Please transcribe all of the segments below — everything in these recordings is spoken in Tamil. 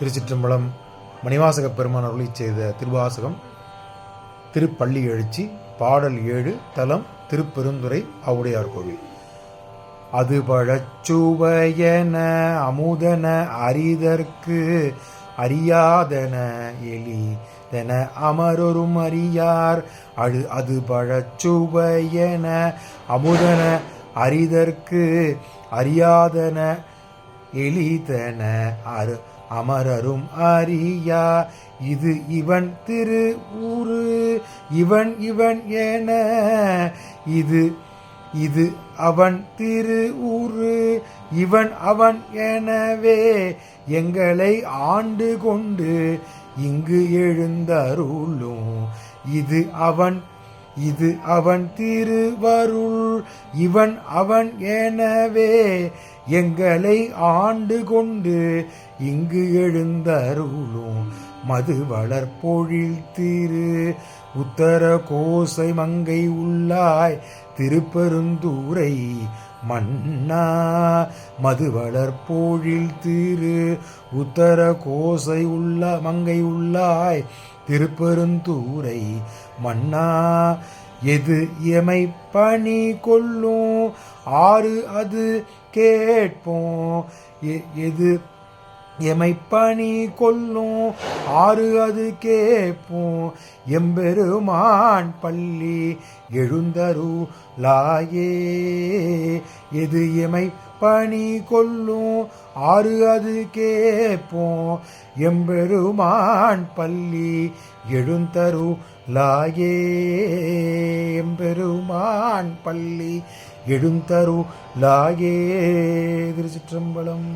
திருச்சிற்றம்பலம். மணிவாசக பெருமான் அருளி செய்த திருவாசகம் திருப்பள்ளி எழுச்சி பாடல் 7 தலம் திருப்பெருந்துறை ஆவுடையார் கோவில். அது பழச்சுவையன அமுதன அறிதற்கு அறியாதன எளிதன அமரொரும் அறியார். அது பழச்சுவையன அமுதன அறிதற்கு அறியாதன எளிதன அமரரும் அறியா. இது இவன் திரு ஊரு இவன் இவன் என இது அவன் திரு ஊரு இவன் அவன் எனவே எங்களை ஆண்டு கொண்டு இங்கு எழுந்தருளும். இது அவன் திருவருள் இவன் அவன் எனவே எங்களை ஆண்டு கொண்டு இங்கு எழுந்தருளும். மது வளர்பொழில் திரு உத்தர கோசை மங்கை உள்ளாய் திருப்பெருந்துறை மன்னா. மது வளர்பொழில் திரு உத்தர கோசை மங்கை உள்ளாய் திருப்பெருந்துறை மன்னா. எது எமை பணி கொள்ளும் ஆறு அது கேட்போம். எது எமை பணி கொள்ளும் ஆறு அது கேட்போம். எம்பெருமான் பள்ளி எழுந்தருளாயே. எது எமை பணி கொள்ளும் ஆறு அது கேட்போம். எம்பெருமான் பள்ளி எழுந்தருளாயே. எம்பெருமான் பள்ளி எழுந்தருளாயே. திருச்சிற்றம்பலம்.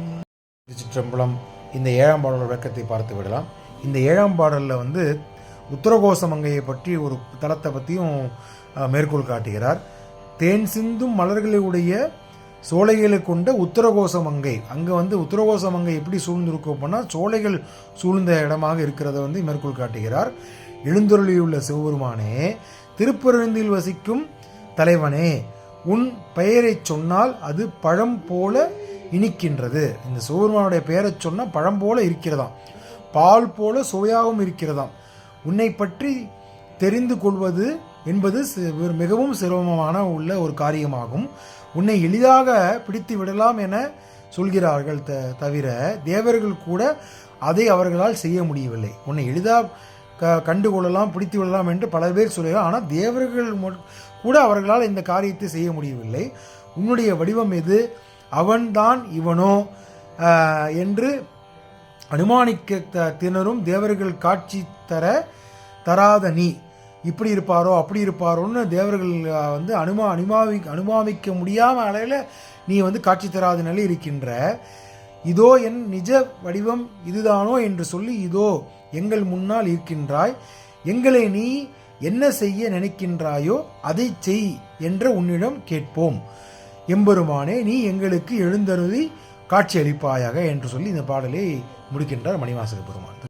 இந்த 7ஆம் பாடல் விளக்கத்தை பார்த்து விடலாம். இந்த 7ஆம் பாடலில் உத்தரகோசமங்கையை பற்றி ஒரு தலத்தை பற்றியும் மேற்கோள் காட்டுகிறார். தேன் சிந்தும் மலர்களுடைய சோலைகளை கொண்ட உத்தரகோசமங்கை. அங்கே உத்தரகோசமங்கை எப்படி சூழ்ந்திருக்கும் அப்படின்னா சோலைகள் சூழ்ந்த இடமாக இருக்கிறத மேற்கோள் காட்டுகிறார். எழுந்தருளியுள்ள சிவபெருமானே, திருப்பெருந்தில் வசிக்கும் தலைவனே, உன் பெயரை சொன்னால் அது பழம் போல இனிக்கின்றது. இந்த சிவபெருமானுடைய பெயரை சொன்னால் பழம் போல இருக்கிறதாம், பால் போல சுவையாகவும் இருக்கிறதாம். உன்னை பற்றி தெரிந்து கொள்வது என்பது மிகவும் சிரமமான உள்ள ஒரு காரியமாகும். உன்னை எளிதாக பிடித்து விடலாம் என சொல்கிறார்கள். தவிர தேவர்கள் கூட அதை அவர்களால் செய்ய முடியவில்லை. உன்னை எளிதாக கண்டுகொள்ளலாம், பிடித்து விடலாம் என்று பல பேர் சொல்கிறார். ஆனால் தேவர்கள் கூட அவர்களால் இந்த காரியத்தை செய்ய முடியவில்லை. உன்னுடைய வடிவம் எது, அவன்தான் இவனோ என்று அனுமானிக்க திணறும் தேவர்கள் காட்சி தராத நீ இப்படி இருப்பாரோ அப்படி இருப்பாரோன்னு தேவர்கள் அனுமானிக்க முடியாம அளவில் நீ காட்சி தராத நிலை இருக்கின்ற. இதோ என் நிஜ வடிவம் இதுதானோ என்று சொல்லி இதோ எங்கள் முன்னால் இருக்கின்றாய். எங்களை நீ என்ன செய்ய நினைக்கின்றாயோ அதை செய் என்று உன்னிடம் கேட்போம். எம்பெருமானே, நீ எங்களுக்கு எழுந்தருளி காட்சி அளிப்பாயாக என்று சொல்லி இந்த பாடலை முடிக்கின்றார் மணிவாசக பெருமான்.